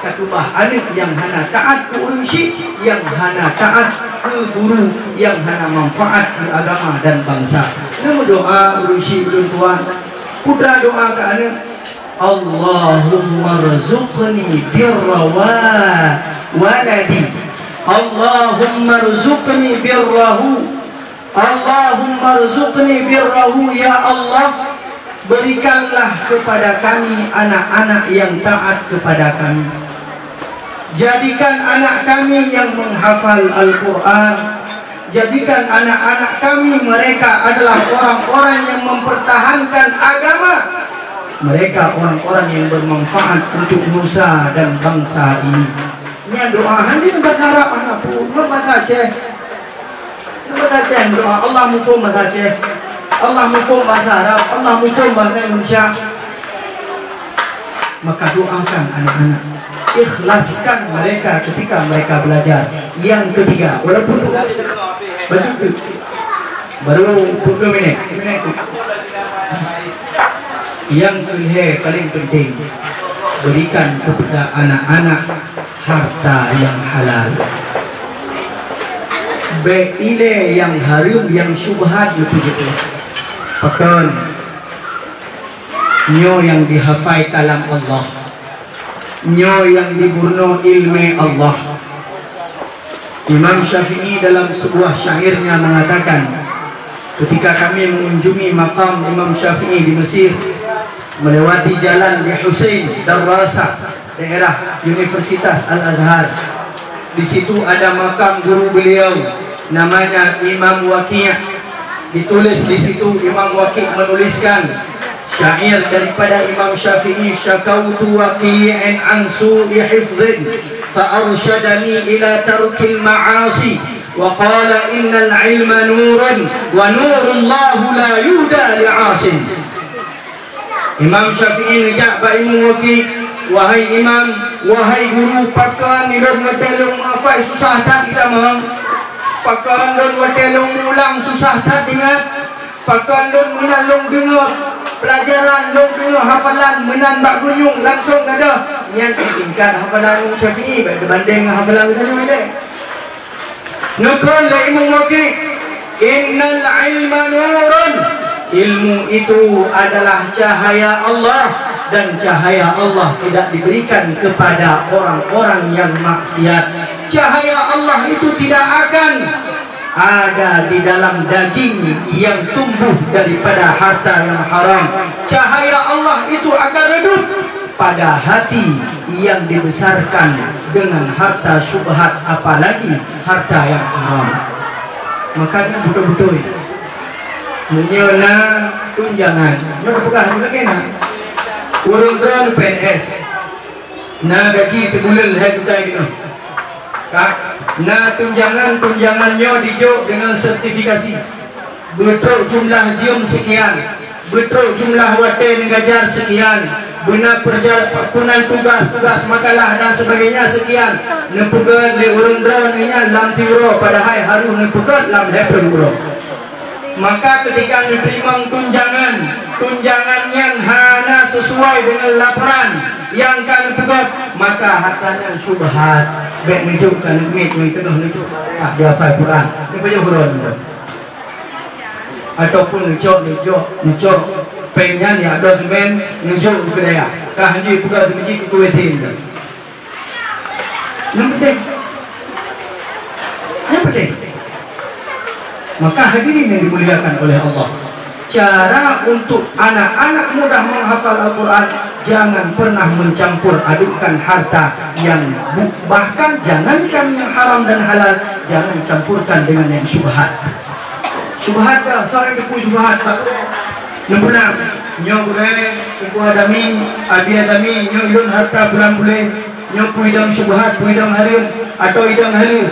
Kakubah anak yang hana taat ke urang syik, yang hana taat ke guru, yang hana manfaat ke agama dan bangsa. Nama doa urang syik urang tuan, putra doa ke anak, Allahumma rzuqni birra waladi, Allahumma rzuqni birrahu, Allahumma rzuqni birrahu, ya Allah berikanlah kepada kami anak-anak yang taat kepada kami, jadikan anak kami yang menghafal Al-Quran, jadikan anak-anak kami mereka adalah orang-orang yang mempertahankan agama, mereka orang-orang yang bermanfaat untuk nusa dan bangsa ini. Ini doa hanya berharap anak pun membaca ceh, doa Allah mufum baca ceh, Allah mufum bahasa Arab, Allah mufum bahasa Indonesia. Maka doakan anak-anak, ikhlaskan mereka ketika mereka belajar. Yang ketiga, walaupun baju baru 20 minit. Yang kelihatan paling penting, berikan kepada anak-anak harta yang halal, beile yang harum, yang syubhat begitu. Pakan nyo yang dihafai kalam Allah, nyo yang diburno ilmu Allah. Imam Syafi'i dalam sebuah syairnya mengatakan, ketika kami mengunjungi makam Imam Syafi'i di Mesir, melewati jalan di Husain Darrasa, daerah Universitas Al-Azhar. Di situ ada makam guru beliau namanya Imam Waqi'. Ditulis di situ, Imam Waqi' menuliskan syair daripada Imam Syafi'i, syakautu waqi'an an su'i hifdhin fa arsyadani ila tarkil ma'asi wa qala innal ilma nurun wa nurullahu la yuda li'asin. Imam Syafi'i ngejak ba Imam Waqi', wahai imam, wahai guru, pakan ilmu telung hafal susah tak kita mah, pakan don telung ulang susah tak ingat, pakan don menalung dengar pelajaran long dengar hafalan menan bak gunyung langsung ada. Yang tingkat hafalan Syafi'i berbanding hafalan kita ni. Nukun la Imam Waqi, innal ilma nurun. Ilmu itu adalah cahaya Allah, dan cahaya Allah tidak diberikan kepada orang-orang yang maksiat. Cahaya Allah itu tidak akan ada di dalam daging yang tumbuh daripada harta yang haram. Cahaya Allah itu akan redup pada hati yang dibesarkan dengan harta syubhat, apalagi harta yang haram. Makanya betul-betul menyona tunjangan berpegah lagi nak urang PNS na gaji sebulan lah kita gitu kak na tunjangannya dijo dengan sertifikasi betul jumlah jam sekian, betul jumlah waten ngajar sekian, benar perjalanan tugas makalah dan sebagainya sekian, nepugan le urang nya lam euro padahal harus nepugan lam euro. Maka ketika diterima tunjangan yang hanya sesuai dengan laporan yang kan tegak, maka hartanya syubhat. Baik menunjukkan tengah nunjuk dia hafal Quran, dia baca Quran ataupun nunjuk pengen ya ada semen nunjuk ke daya kah haji buka masjid ke WC ni. Yang penting maka hadirin yang dimuliakan oleh Allah, cara untuk anak-anak mudah menghafal Al-Quran, jangan pernah mencampur adukan harta yang bahkan jangankan yang haram dan halal, jangan campurkan dengan yang syubhat. Syubhat dah, saya depu syubhat tak nembulan nyo boleh ibu adami abi adami nyo idon harta bulan boleh nyo puidang syubhat puidang harim atau idang halim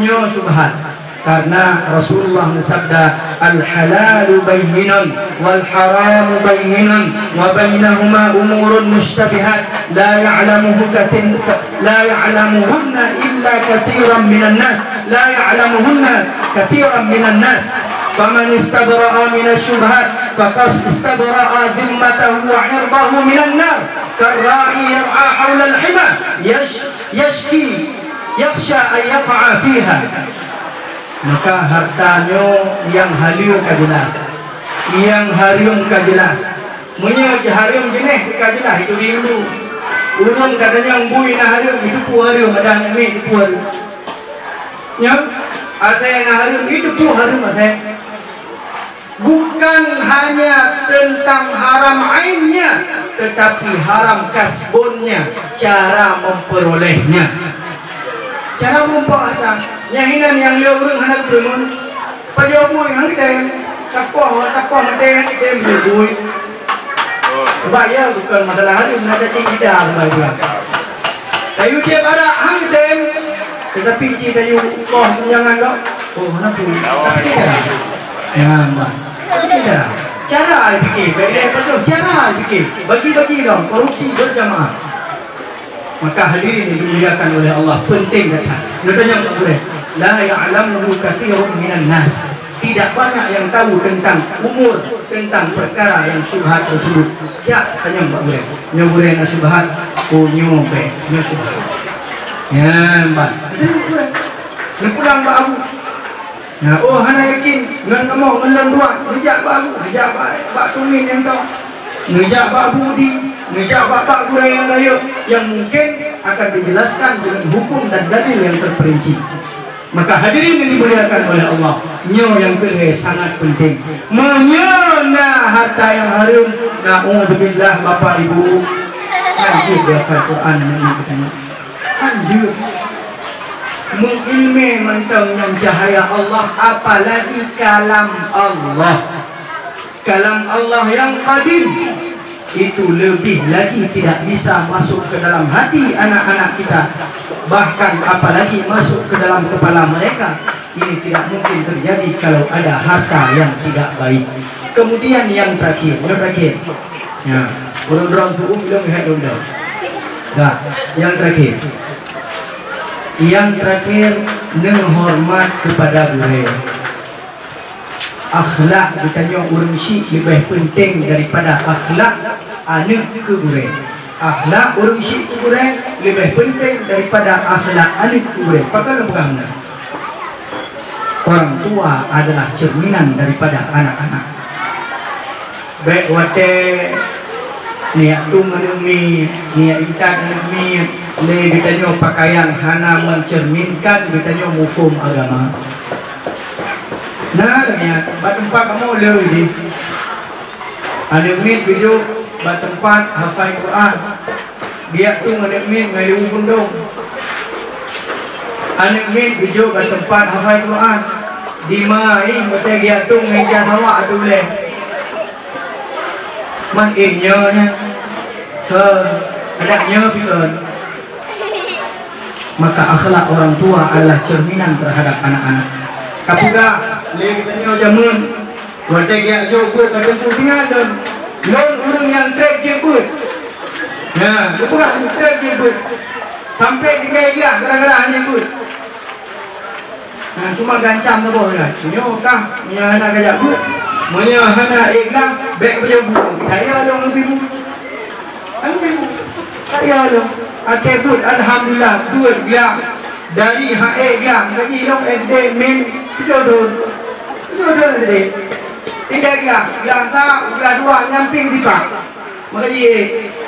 nyo syubhat. Karena Rasulullah bersabda al-halalu bayyinun wal haramu bayyinun wa bainahuma umurun mushtabihat la ya'lamuhunna illa katsiran minan nas faman istabra'a minas syubhat faqad istabra'a dhimmatahu wa 'irbahu minan nar karra'i yar'a hawla al-hima yakhsha an yaqa'a fiha. Maka hartanya yang halim kajelas, yang harum kajelas, munyo harum jenis kajelas itu rindu. Urang katanya bui na harum itu pu harum ada ni pu harum. Ya, asal na harum itu pu harum asal. Bukan hanya tentang haram ainnya, tetapi haram kasbunnya, cara memperolehnya. Cara memperolehnya. Nyahinan yang liau urang hendak bermun pajomu yang kita takoh mate kita berdui bayar bukan masalah hari ada cingida bayar kayu dia barak hang tem tetapi ci kayu koh jangan kau mana tu tapi kita kita cara fikir betul cara fikir bagi-bagi dong korupsi berjamaah. Maka hadirin yang dimuliakan oleh Allah, penting datang nadanya boleh la ya'lamuhu katsirun minan nas, tidak banyak yang tahu tentang umur, tentang perkara yang syubhat tersebut. Ya, tanya Mbak Boleh nyobure na syubhat nyobe nyo syubhat ya Mbak pulang Mbak Abu ya hana yakin ngan kamu ngelan dua ngejak Mbak Abu ngejak Mbak Tumin yang tahu ngejak Mbak Budi ngejak Bapak gue yang lain yang mungkin akan dijelaskan dengan hukum dan dalil yang terperinci. Maka hadirin yang dimuliakan oleh Allah, nyo yang kedua sangat penting. Menyona harta yang harum. Na'udzubillah Bapak Ibu. Anjir baca Quran ini. Anjir. Mengilmi mentang yang cahaya Allah, apalagi kalam Allah. Kalam Allah yang qadim itu lebih lagi tidak bisa masuk ke dalam hati anak-anak kita, bahkan apalagi masuk ke dalam kepala mereka. Ini tidak mungkin terjadi kalau ada harta yang tidak baik. Kemudian yang terakhir ya, orang-orang tu belum lihat dulu. Nah, yang terakhir menghormat kepada guru. Akhlak ditanya orang syik lebih penting daripada akhlak anak ke guru. Akhlak orang syik ke guru lebih penting daripada akhlak anak ke guru. Pakai lembaga mana? orang tua adalah cerminan daripada anak-anak. Baik wate niat tu menumi, niat ikat menumi, le bitanya pakaian hana mencerminkan bitanya mufhum agama. Nah, niat batempat kamu le di. Ada mit video batempat hafal Quran. Dia tu menumi ngelu bundung. Anak mit video batempat hafal Quran. Di mai mate dia tu ngeja hawa tu le. Man nya ke adanya pikir. Maka akhlak orang tua adalah cerminan terhadap anak-anak. Kapuga le kita jamun wate dia jo buat macam tinggal lon orang yang trek je buat. Nah, bukan trek je buat. Sampai tinggal dia gara-gara hanya buat. Nah, cuma gancam tu boleh. Nyo kah nya nak gajak buat. Munya hana iklan baik kerja buku. Saya dong lebih buku. Saya dong. Akibut alhamdulillah dua gelang dari HE gelang. Jadi dong SD min jodoh. Jodoh tadi. Tiga gelang. Gelang satu, gelang dua nyamping sipak. Makanya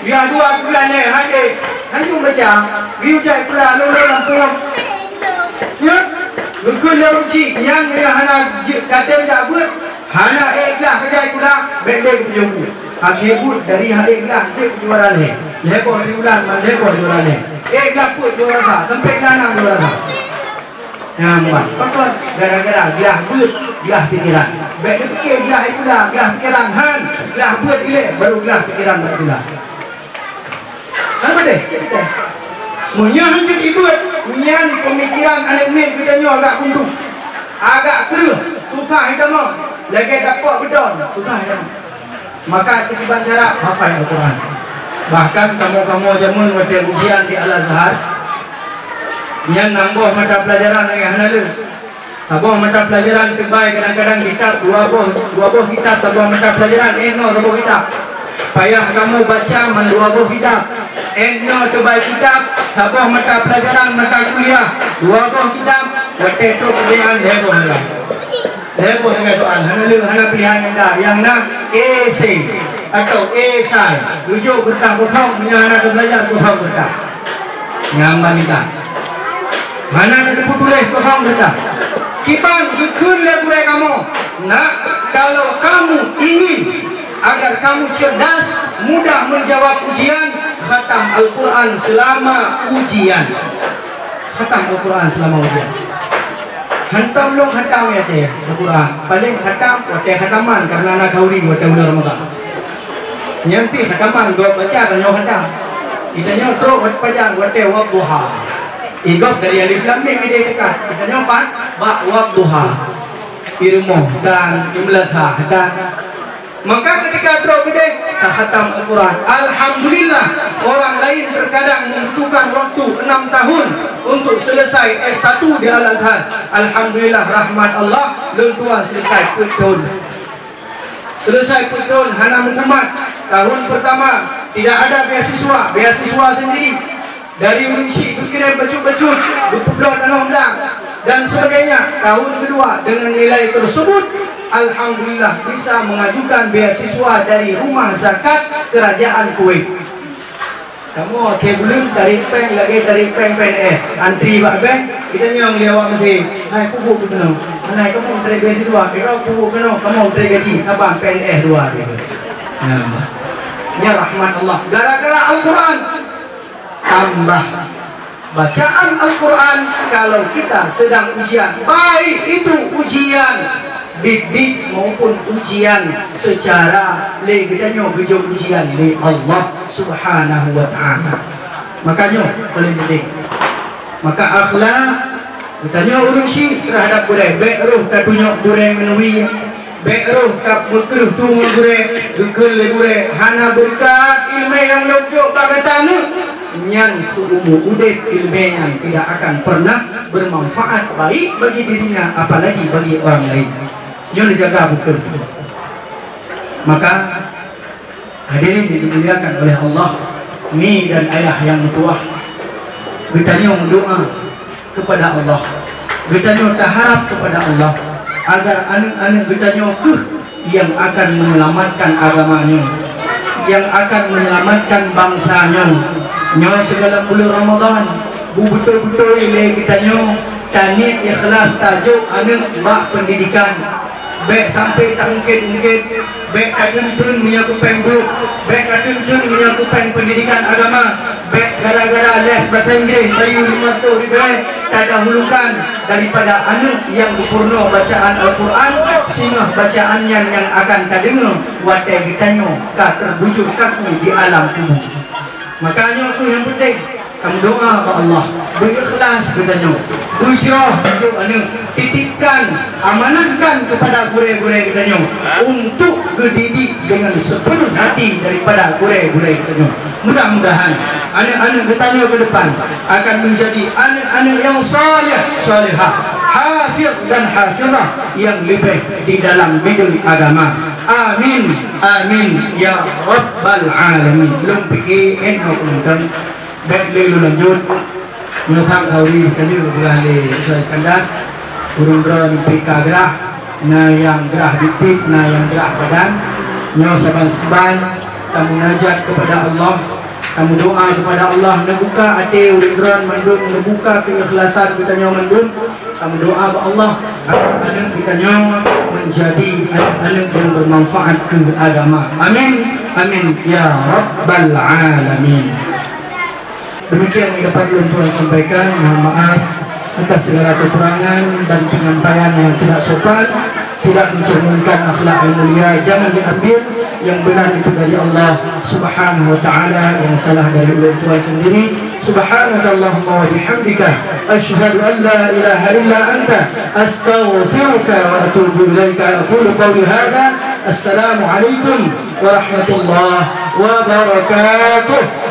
gelang dua gelang ni HE. Hanya baca. Biujai pula lolo lampung. Ya. Bukan lorong cik yang hana kata tak buat. Hana ikhlas kerja pula benda kejumpu. Akibut dari ikhlas je juara le. Leboh di bulan leboh juara le. Ikhlas pun juara tak. Sampai lanang juara tak. Nampak. Pakon gara-gara gelah buat, gelah pikiran. Baik dia fikir gelah itulah, gelah pikiran han, gelah buat gile baru gelah pikiran tak pula. Apa deh? Munya hancur ibut, munyan pemikiran anak min kita nyo agak kunduh. Agak keruh, susah kita mau. Lagi dapat bedon, susah ya. Maka cikiban cara hafal Al-Quran. Bahkan kamu jamun pada ujian di Al-Azhar, yang nambah mata pelajaran lagi hana lu. Sabah mata pelajaran terbaik kadang-kadang kitab dua buah kitab sabah mata pelajaran eno sabah kitab. Payah kamu baca dua buah kitab. Eno terbaik kitab sabah mata pelajaran mata kuliah dua buah kitab. Wateto kemudian heboh lah. Heboh dengan soal hana pilihan yang nak essay atau esai tujuh bertah kosong punya anak belajar kosong bertah nyaman kita hana nak tulis kosong bertah kipang kekun leburai kamu nak kalau kamu ingin agar kamu cerdas mudah menjawab ujian khatam Al-Quran selama ujian khatam Al-Quran selama ujian. Hantam long hatam ya cah Al-Quran. Paling hatam wate hataman karena anak kauri wate bulan Ramadan. Nyampi hataman go baca dan yo hatam. Kita nyo tro wat pajang wate wadduha. Igop dari alif lam mim ide dekat. Kita nyo pan ba wadduha. Irmo dan imlatha dan maka ketika tro gede hatam Al-Quran. Alhamdulillah orang lain terkadang membutuhkan waktu 6 tahun untuk selesai S1 di Al-Azhar. Alhamdulillah rahmat Allah lentuan selesai tahun. Selesai tahun hana mukumat. Tahun pertama tidak ada beasiswa sendiri. Dari Unsi dikirim becut-becut, berpulau tanah undang dan sebagainya. Tahun kedua dengan nilai tersebut alhamdulillah bisa mengajukan beasiswa dari rumah zakat kerajaan Kuwait. Kamu ke belum tarik pen lagi tarik pen PNS antri bak bank kita nyong dia awak mesti hai pupuk tu kena mana kamu tarik beasiswa kira pupuk kena kamu tarik gaji sabang PNS dua gitu. Ya rahmat Allah gara-gara Al-Quran tambah bacaan Al-Quran kalau kita sedang ujian baik itu ujian bibit maupun ujian secara legatnya ujian di Allah Subhanahu wa taala. Makanya paling penting. Maka akhlak katanya urung syi terhadap budaya baik roh tak tunjuk budaya menui baik roh tak berkeruh tu budaya gekul budaya hana berkat ilmu yang lojok bagatanu yang seumur udip ilmu yang tidak akan pernah bermanfaat baik bagi dirinya apalagi bagi orang lain. Yang dijaga betul. Maka hadirin dimuliakan oleh Allah, mi dan ayah yang tua, kita berdoa kepada Allah Getanyo terharap kepada Allah agar anak-anak getanyo yang akan menyelamatkan agamanya, yang akan menyelamatkan bangsanya. Nyo segala bulan Ramadan bu betul-betul ile getanyo tanit ikhlas tajuk anak bak pendidikan. Baik sampai tak ungkit-ungkit, baik kadun-dun menyangkut penggup, baik kadun-dun menyangkut pendidikan agama, baik gara-gara les bahasa Inggeris, bayu 5 tahun tak dahulukan daripada anak yang purno bacaan Al-Quran, sehingga bacaannya yang akan terdengar wadah ditanya ka terbujur kaku di alam kubur. Makanya itu yang penting, kamu doa kepada Allah, berikhlas katanya, berhijrah untuk anak, titipkan, amanahkan kepada gure-gure katanya untuk dididik dengan sepenuh hati daripada gure-gure katanya. Mudah-mudahan anak-anak katanya ke depan akan menjadi anak-anak yang saleh, salihah, hafiz dan hafizah yang lebih di dalam bidang agama. Amin, amin ya rabbal alamin. Belum fikir nak undang baik lelu lanjut menusang kauri kali beralih Syekh Iskandar urung dron pika gerah na yang gerah dipit na yang gerah badan nyo saban-saban kamu najat kepada Allah, kamu doa kepada Allah, nebuka hati urung dron mandun, nebuka keikhlasan kita nyo mandun, kamu doa kepada Allah anak kita nyo menjadi anak-anak yang bermanfaat ke agama. Amin, amin ya rabbal alamin. Demikian yang dapat Tuhan sampaikan. Mohon maaf atas segala kekurangan dan penyampaian yang tidak sopan, tidak mencerminkan akhlak yang mulia. Jangan diambil yang benar itu dari Allah Subhanahu wa taala, yang salah dari Tuhan sendiri. Subhanakallahumma wa bihamdika asyhadu an la ilaha illa anta astaghfiruka wa atubu ilaika. Aqulu qawli hadha. Assalamu alaikum warahmatullahi wabarakatuh.